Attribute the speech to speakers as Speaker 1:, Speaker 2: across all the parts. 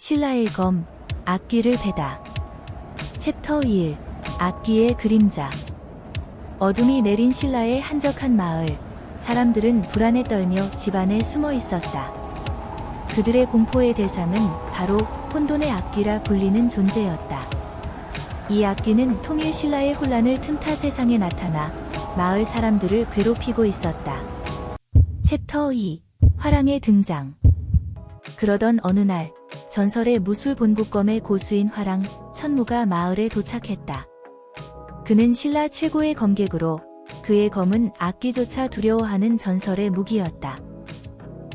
Speaker 1: 신라의 검, 악귀를 베다. 챕터 1. 악귀의 그림자. 어둠이 내린 신라의 한적한 마을. 사람들은 불안에 떨며 집 안에 숨어 있었다. 그들의 공포의 대상은 바로 혼돈의 악귀라 불리는 존재였다. 이 악귀는 통일 신라의 혼란을 틈타 세상에 나타나 마을 사람들을 괴롭히고 있었다. 챕터 2. 화랑의 등장. 그러던 어느 날, 전설의 무술 본국검의 고수인 화랑, 천무가 마을에 도착했다. 그는 신라 최고의 검객으로 그의 검은 악귀조차 두려워하는 전설의 무기였다.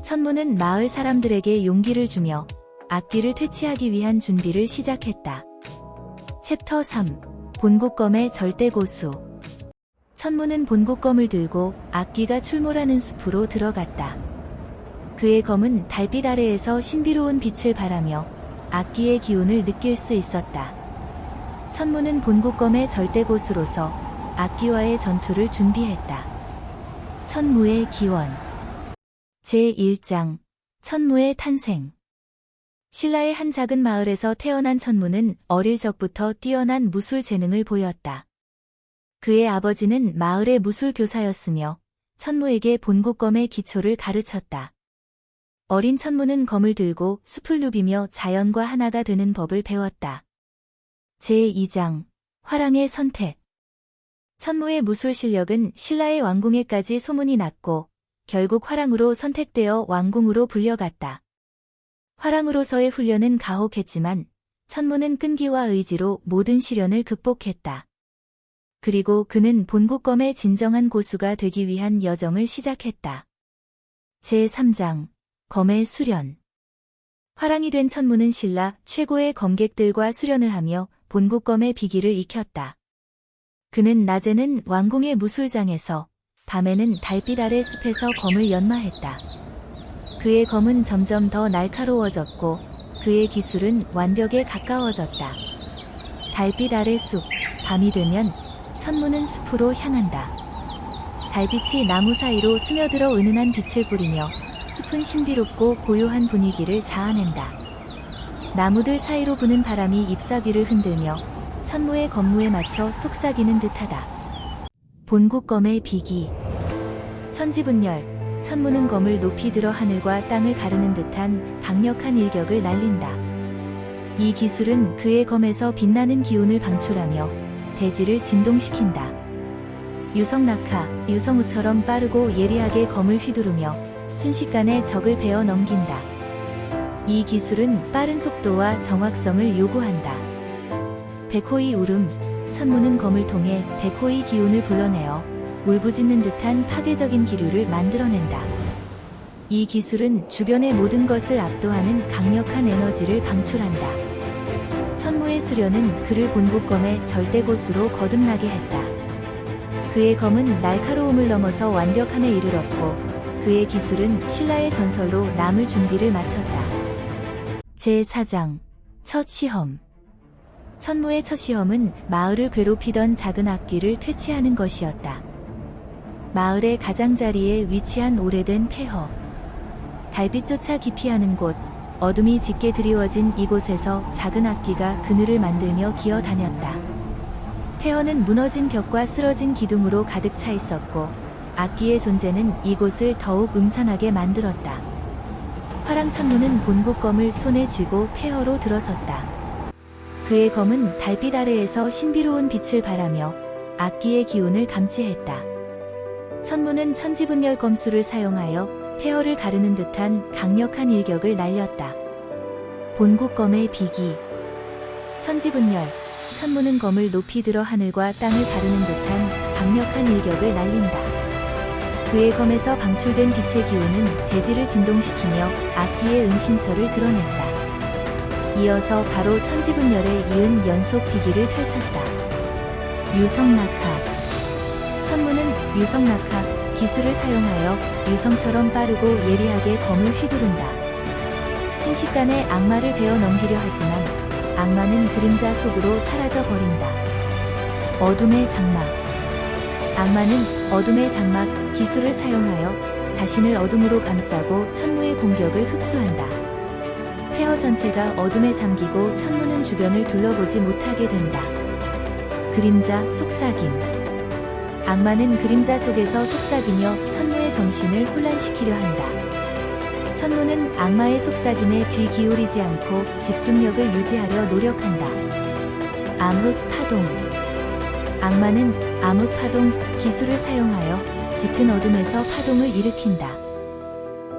Speaker 1: 천무는 마을 사람들에게 용기를 주며 악귀를 퇴치하기 위한 준비를 시작했다. 챕터 3. 본국검의 절대 고수. 천무는 본국검을 들고 악귀가 출몰하는 숲으로 들어갔다. 그의 검은 달빛 아래에서 신비로운 빛을 발하며 악귀의 기운을 느낄 수 있었다. 천무는 본국검의 절대 고수로서 악귀와의 전투를 준비했다. 천무의 기원. 제1장. 천무의 탄생. 신라의 한 작은 마을에서 태어난 천무는 어릴 적부터 뛰어난 무술 재능을 보였다. 그의 아버지는 마을의 무술 교사였으며 천무에게 본국검의 기초를 가르쳤다. 어린 천무는 검을 들고 숲을 누비며 자연과 하나가 되는 법을 배웠다. 제2장. 화랑의 선택. 천무의 무술 실력은 신라의 왕궁에까지 소문이 났고 결국 화랑으로 선택되어 왕궁으로 불려갔다. 화랑으로서의 훈련은 가혹했지만 천무는 끈기와 의지로 모든 시련을 극복했다. 그리고 그는 본국검의 진정한 고수가 되기 위한 여정을 시작했다. 제3장. 검의 수련. 화랑이 된 천무는 신라 최고의 검객들과 수련을 하며 본국검의 비기를 익혔다. 그는 낮에는 왕궁의 무술장에서, 밤에는 달빛 아래 숲에서 검을 연마했다. 그의 검은 점점 더 날카로워졌고 그의 기술은 완벽에 가까워졌다. 달빛 아래 숲, 밤이 되면 천무는 숲으로 향한다. 달빛이 나무 사이로 스며들어 은은한 빛을 뿌리며 숲은 신비롭고 고요한 분위기를 자아낸다. 나무들 사이로 부는 바람이 잎사귀를 흔들며 천무의 검무에 맞춰 속삭이는 듯하다. 본국검의 비기. 천지분열. 천무는 검을 높이 들어 하늘과 땅을 가르는 듯한 강력한 일격을 날린다. 이 기술은 그의 검에서 빛나는 기운을 방출하며 대지를 진동시킨다. 유성낙하. 유성우처럼 빠르고 예리하게 검을 휘두르며 순식간에 적을 베어 넘긴다. 이 기술은 빠른 속도와 정확성을 요구한다. 백호의 울음. 천무는 검을 통해 백호의 기운을 불러내어 울부짖는 듯한 파괴적인 기류를 만들어낸다. 이 기술은 주변의 모든 것을 압도하는 강력한 에너지를 방출한다. 천무의 수련은 그를 본국검의 절대 고수로 거듭나게 했다. 그의 검은 날카로움을 넘어서 완벽함에 이르렀고 그의 기술은 신라의 전설로 남을 준비를 마쳤다. 제4장. 첫 시험. 천무의 첫 시험은 마을을 괴롭히던 작은 악귀를 퇴치하는 것이었다. 마을의 가장자리에 위치한 오래된 폐허. 달빛조차 기피하는 곳, 어둠이 짙게 드리워진 이곳에서 작은 악귀가 그늘을 만들며 기어다녔다. 폐허는 무너진 벽과 쓰러진 기둥으로 가득 차 있었고 악귀의 존재는 이곳을 더욱 음산하게 만들었다. 화랑 천무는 본국검을 손에 쥐고 폐허로 들어섰다. 그의 검은 달빛 아래에서 신비로운 빛을 발하며 악귀의 기운을 감지했다. 천무는 천지분열 검수를 사용하여 폐허를 가르는 듯한 강력한 일격을 날렸다. 본국검의 비기. 천지분열. 천무는 검을 높이 들어 하늘과 땅을 가르는 듯한 강력한 일격을 날린다. 그의 검에서 방출된 빛의 기운은 대지를 진동시키며 악귀의 은신처를 드러냈다. 이어서 바로 천지분열에 이은 연속 비기를 펼쳤다. 유성낙하. 천무는 유성낙하 기술을 사용하여 유성처럼 빠르고 예리하게 검을 휘두른다. 순식간에 악마를 베어 넘기려 하지만 악마는 그림자 속으로 사라져 버린다. 어둠의 장막. 악마는 어둠의 장막 기술을 사용하여 자신을 어둠으로 감싸고 천무의 공격을 흡수한다. 폐허 전체가 어둠에 잠기고 천문은 주변을 둘러보지 못하게 된다. 그림자 속삭임. 악마는 그림자 속에서 속삭이며 천무의 정신을 혼란시키려 한다. 천무는 악마의 속삭임에 귀 기울이지 않고 집중력을 유지하려 노력한다. 암흑 파동. 악마는 암흑 파동 기술을 사용하여 짙은 어둠에서 파동을 일으킨다.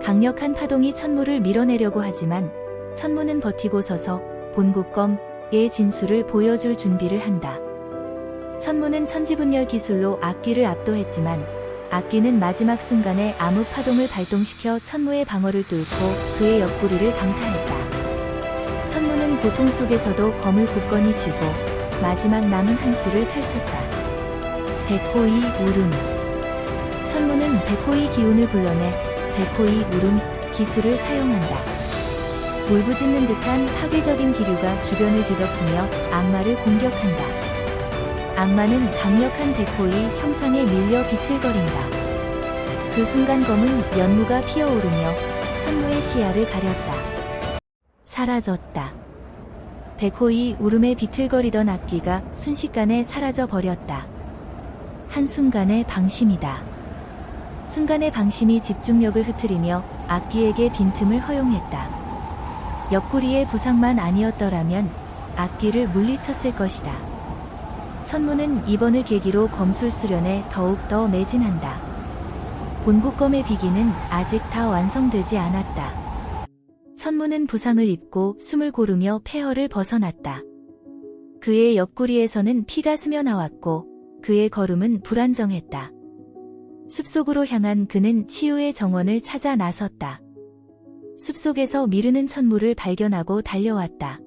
Speaker 1: 강력한 파동이 천무를 밀어내려고 하지만 천무는 버티고 서서 본국검의 진수를 보여줄 준비를 한다. 천무는 천지분열 기술로 악귀를 압도했지만 악귀는 마지막 순간에 암흑 파동을 발동시켜 천무의 방어를 뚫고 그의 옆구리를 강타했다. 천무는 고통 속에서도 검을 굳건히 쥐고 마지막 남은 한 수를 펼쳤다. 백호이 울음. 천무는 백호이 기운을 불러내 백호이 울음 기술을 사용한다. 울부짖는 듯한 파괴적인 기류가 주변을 뒤덮으며 악마를 공격한다. 악마는 강력한 백호이 형상에 밀려 비틀거린다. 그 순간 검은 연무가 피어오르며 천무의 시야를 가렸다. 사라졌다. 백호이 울음에 비틀거리던 악귀가 순식간에 사라져 버렸다. 한순간의 방심이다. 순간의 방심이 집중력을 흐트리며 악귀에게 빈틈을 허용했다. 옆구리의 부상만 아니었더라면 악귀를 물리쳤을 것이다. 천무는 이번을 계기로 검술 수련에 더욱더 매진한다. 본국검의 비기는 아직 다 완성되지 않았다. 천무는 부상을 입고 숨을 고르며 폐허를 벗어났다. 그의 옆구리에서는 피가 스며나왔고 그의 걸음은 불안정했다. 숲속으로 향한 그는 치유의 정원을 찾아 나섰다. 숲속에서 미르는 천무를 발견하고 달려왔다.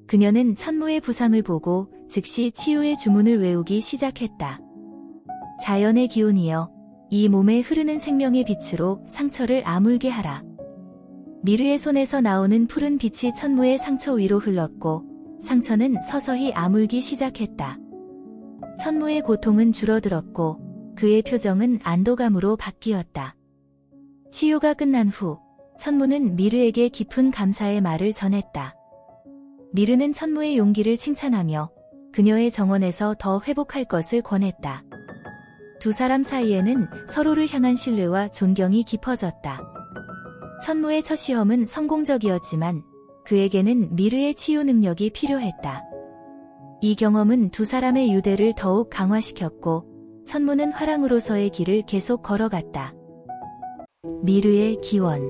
Speaker 1: 그녀는 천무의 부상을 보고 즉시 치유의 주문을 외우기 시작했다. 자연의 기운이여, 이 몸에 흐르는 생명의 빛으로 상처를 아물게 하라. 미르의 손에서 나오는 푸른 빛이 천무의 상처 위로 흘렀고 상처는 서서히 아물기 시작했다. 천무의 고통은 줄어들었고 그의 표정은 안도감으로 바뀌었다. 치유가 끝난 후 천무는 미르에게 깊은 감사의 말을 전했다. 미르는 천무의 용기를 칭찬하며 그녀의 정원에서 더 회복할 것을 권했다. 두 사람 사이에는 서로를 향한 신뢰와 존경이 깊어졌다. 천무의 첫 시험은 성공적이었지만 그에게는 미르의 치유 능력이 필요했다. 이 경험은 두 사람의 유대를 더욱 강화시켰고 천무는 화랑으로서의 길을 계속 걸어갔다. 미르의 기원.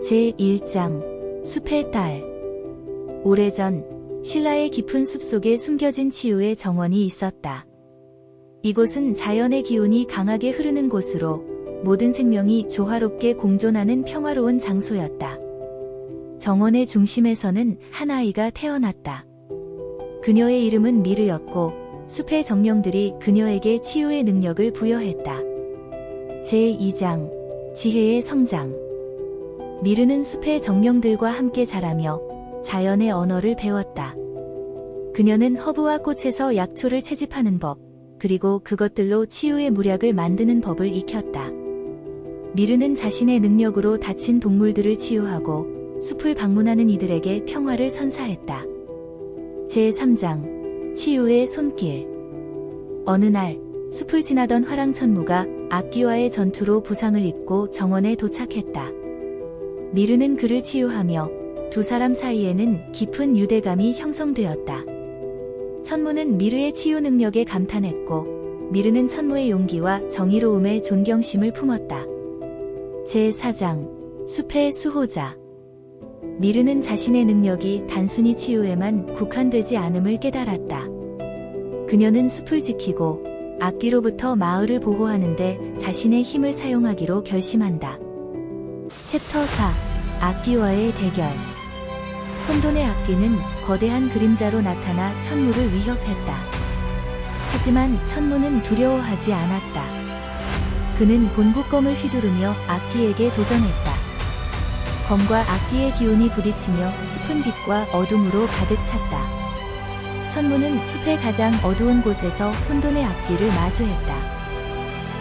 Speaker 1: 제1장 숲의 딸. 오래전 신라의 깊은 숲속에 숨겨진 치유의 정원이 있었다. 이곳은 자연의 기운이 강하게 흐르는 곳으로 모든 생명이 조화롭게 공존하는 평화로운 장소였다. 정원의 중심에서는 한 아이가 태어났다. 그녀의 이름은 미르였고 숲의 정령들이 그녀에게 치유의 능력을 부여했다. 제2장 지혜의 성장. 미르는 숲의 정령들과 함께 자라며 자연의 언어를 배웠다. 그녀는 허브와 꽃에서 약초를 채집하는 법, 그리고 그것들로 치유의 물약을 만드는 법을 익혔다. 미르는 자신의 능력으로 다친 동물들을 치유하고 숲을 방문하는 이들에게 평화를 선사했다. 제3장 치유의 손길. 어느 날 숲을 지나던 화랑천무가 악귀와의 전투로 부상을 입고 정원에 도착했다. 미르는 그를 치유하며 두 사람 사이에는 깊은 유대감이 형성되었다. 천무는 미르의 치유 능력에 감탄했고 미르는 천무의 용기와 정의로움에 존경심을 품었다. 제4장 숲의 수호자. 미르는 자신의 능력이 단순히 치유에만 국한되지 않음을 깨달았다. 그녀는 숲을 지키고 악귀로부터 마을을 보호하는데 자신의 힘을 사용하기로 결심한다. 챕터 4 악귀와의 대결. 혼돈의 악귀는 거대한 그림자로 나타나 천무를 위협했다. 하지만 천무는 두려워하지 않았다. 그는 본국검을 휘두르며 악귀에게 도전했다. 검과 악귀의 기운이 부딪히며 숲은 빛과 어둠으로 가득 찼다. 천무는 숲의 가장 어두운 곳에서 혼돈의 악귀를 마주했다.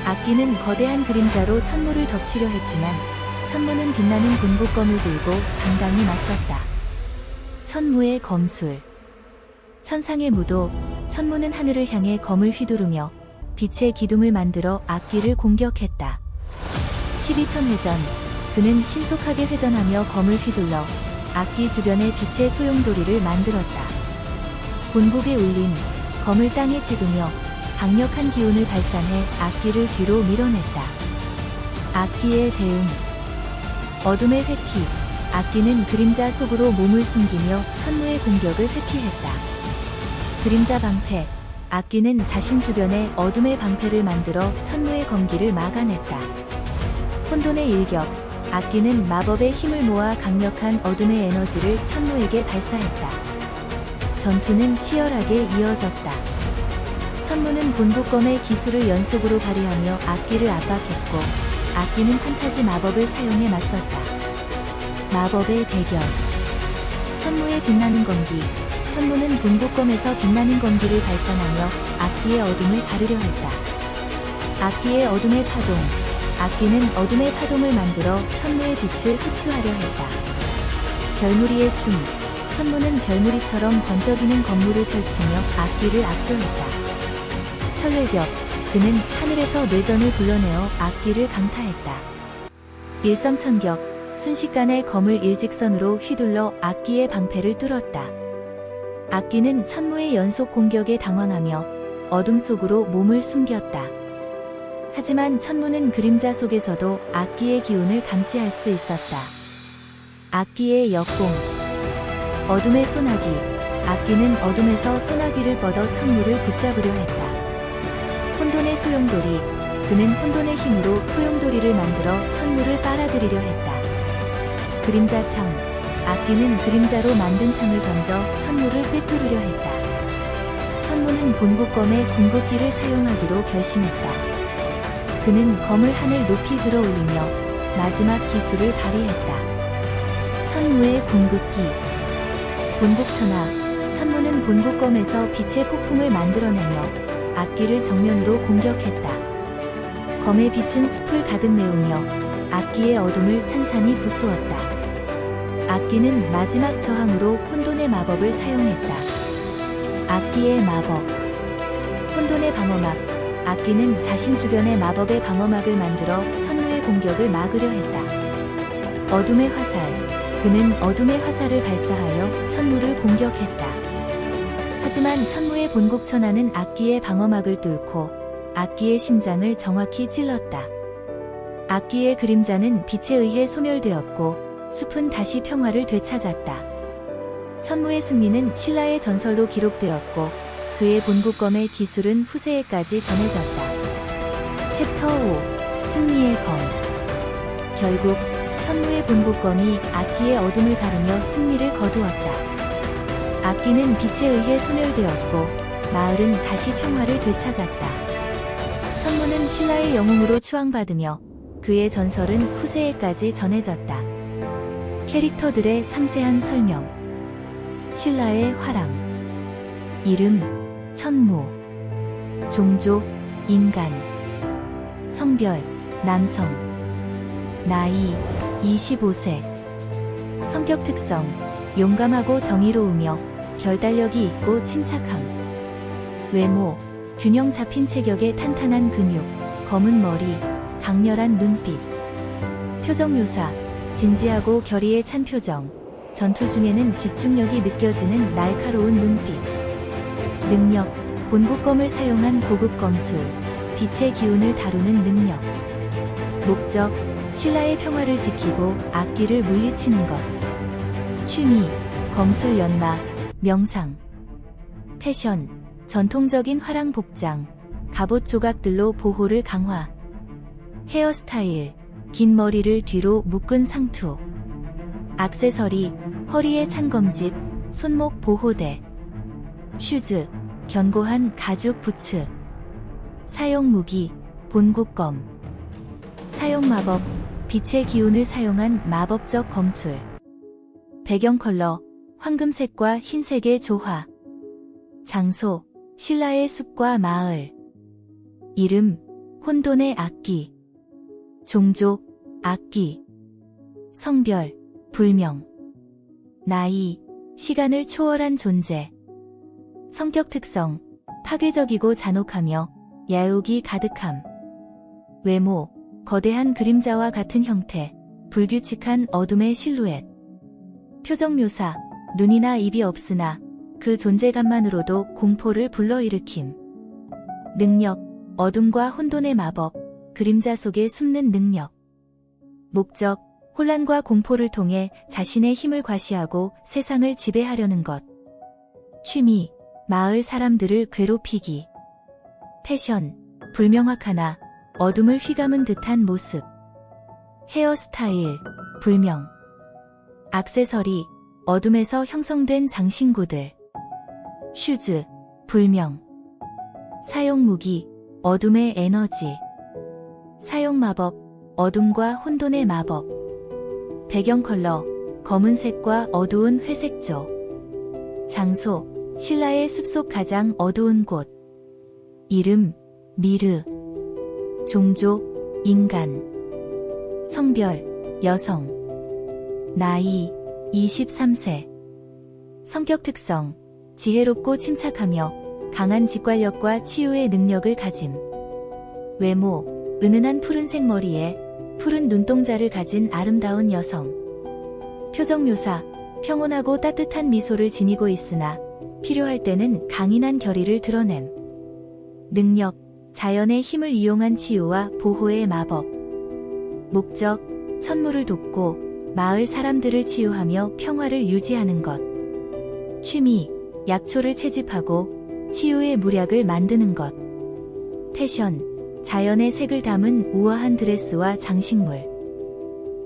Speaker 1: 악귀는 거대한 그림자로 천무를 덮치려 했지만 천무는 빛나는 본국검을 들고 당당히 맞섰다. 천무의 검술. 천상의 무도, 천무는 하늘을 향해 검을 휘두르며 빛의 기둥을 만들어 악귀를 공격했다. 12천 회전. 그는 신속하게 회전하며 검을 휘둘러 악귀 주변에 빛의 소용돌이를 만들었다. 본국에 울린 검을 땅에 찍으며 강력한 기운을 발산해 악귀를 뒤로 밀어냈다. 악귀의 대응. 어둠의 회피. 악귀는 그림자 속으로 몸을 숨기며 천무의 공격을 회피했다. 그림자 방패. 악귀는 자신 주변에 어둠의 방패를 만들어 천무의 검기를 막아냈다. 혼돈의 일격. 악귀는 마법의 힘을 모아 강력한 어둠의 에너지를 천무에게 발사했다. 전투는 치열하게 이어졌다. 천무는 본국검의 기술을 연속으로 발휘하며 악귀를 압박했고, 악귀는 판타지 마법을 사용해 맞섰다. 마법의 대결. 천무의 빛나는 검기. 천무는 본국검에서 빛나는 검기를 발산하며 악귀의 어둠을 가르려 했다. 악귀의 어둠의 파동. 악귀는 어둠의 파동을 만들어 천무의 빛을 흡수하려 했다. 별무리의 춤. 천무는 별무리처럼 번쩍이는 검무를 펼치며 악귀를 압도했다. 천례격. 그는 하늘에서 뇌전을 불러내어 악귀를 강타했다. 일성천격. 순식간에 검을 일직선으로 휘둘러 악귀의 방패를 뚫었다. 악귀는 천무의 연속 공격에 당황하며 어둠 속으로 몸을 숨겼다. 하지만 천무는 그림자 속에서도 악귀의 기운을 감지할 수 있었다. 악귀의 역공. 어둠의 소나기. 악귀는 어둠에서 소나기를 뻗어 천무를 붙잡으려 했다. 혼돈의 소용돌이. 그는 혼돈의 힘으로 소용돌이를 만들어 천무를 빨아들이려 했다. 그림자 창. 악귀는 그림자로 만든 창을 던져 천무를 꿰뚫으려 했다. 천무는 본국검의 궁극기를 사용하기로 결심했다. 그는 검을 하늘 높이 들어 올리며 마지막 기술을 발휘했다. 천무의 궁극기. 본국천하. 천무는 본국검에서 빛의 폭풍을 만들어내며 악귀를 정면으로 공격했다. 검의 빛은 숲을 가득 메우며 악귀의 어둠을 산산이 부수었다. 악귀는 마지막 저항으로 혼돈의 마법을 사용했다. 악귀의 마법. 혼돈의 방어막. 악귀는 자신 주변의 마법의 방어막을 만들어 천무의 공격을 막으려 했다. 어둠의 화살. 그는 어둠의 화살을 발사하여 천무를 공격했다. 하지만 천무의 본국천하는 악귀의 방어막을 뚫고 악귀의 심장을 정확히 찔렀다. 악귀의 그림자는 빛에 의해 소멸되었고 숲은 다시 평화를 되찾았다. 천무의 승리는 신라의 전설로 기록되었고 그의 본국검의 기술은 후세에까지 전해졌다. 챕터 5. 승리의 검. 결국 천무의 본국검이 악귀의 어둠을 가르며 승리를 거두었다. 악귀는 빛에 의해 소멸되었고 마을은 다시 평화를 되찾았다. 천무는 신라의 영웅으로 추앙받으며 그의 전설은 후세에까지 전해졌다. 캐릭터들의 상세한 설명. 신라의 화랑. 이름 천무. 종족 인간. 성별 남성. 나이 25세. 성격 특성 용감하고 정의로우며 결단력이 있고 침착함. 외모 균형 잡힌 체격에 탄탄한 근육, 검은 머리, 강렬한 눈빛. 표정 묘사 진지하고 결의에 찬 표정, 전투 중에는 집중력이 느껴지는 날카로운 눈빛. 능력 본국검을 사용한 고급 검술, 빛의 기운을 다루는 능력. 목적 신라의 평화를 지키고 악귀를 물리치는 것. 취미 검술 연마, 명상. 패션 전통적인 화랑 복장, 갑옷 조각들로 보호를 강화. 헤어스타일 긴 머리를 뒤로 묶은 상투. 액세서리 허리에 찬 검집, 손목 보호대. 슈즈 견고한 가죽 부츠. 사용 무기 본국검. 사용 마법 빛의 기운을 사용한 마법적 검술. 배경 컬러 황금색과 흰색의 조화. 장소 신라의 숲과 마을. 이름 혼돈의 악귀. 종족 악귀. 성별, 불명. 나이, 시간을 초월한 존재. 성격 특성, 파괴적이고 잔혹하며 야욕이 가득함. 외모, 거대한 그림자와 같은 형태, 불규칙한 어둠의 실루엣. 표정 묘사, 눈이나 입이 없으나 그 존재감만으로도 공포를 불러일으킴. 능력, 어둠과 혼돈의 마법, 그림자 속에 숨는 능력. 목적, 혼란과 공포를 통해 자신의 힘을 과시하고 세상을 지배하려는 것. 취미, 마을 사람들을 괴롭히기. 패션, 불명확하나 어둠을 휘감은 듯한 모습. 헤어스타일, 불명. 액세서리, 어둠에서 형성된 장신구들. 슈즈, 불명. 사용 무기, 어둠의 에너지. 사용 마법, 어둠과 혼돈의 마법. 배경 컬러, 검은색과 어두운 회색조. 장소, 신라의 숲속 가장 어두운 곳. 이름, 미르. 종족, 인간. 성별, 여성. 나이, 23세. 성격 특성, 지혜롭고 침착하며 강한 직관력과 치유의 능력을 가짐. 외모, 은은한 푸른색 머리에 푸른 눈동자를 가진 아름다운 여성. 표정 묘사, 평온하고 따뜻한 미소를 지니고 있으나 필요할 때는 강인한 결의를 드러냄. 능력, 자연의 힘을 이용한 치유와 보호의 마법. 목적, 천물을 돕고 마을 사람들을 치유하며 평화를 유지하는 것. 취미, 약초를 채집하고 치유의 물약을 만드는 것. 패션, 자연의 색을 담은 우아한 드레스와 장식물.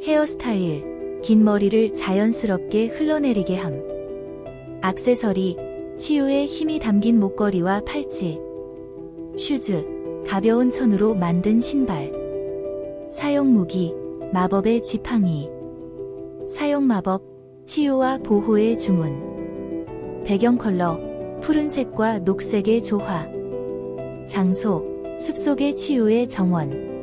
Speaker 1: 헤어스타일, 긴 머리를 자연스럽게 흘러내리게 함. 액세서리, 치유의 힘이 담긴 목걸이와 팔찌. 슈즈, 가벼운 천으로 만든 신발. 사용 무기, 마법의 지팡이. 사용 마법, 치유와 보호의 주문. 배경 컬러, 푸른색과 녹색의 조화. 장소, 숲속의 치유의 정원.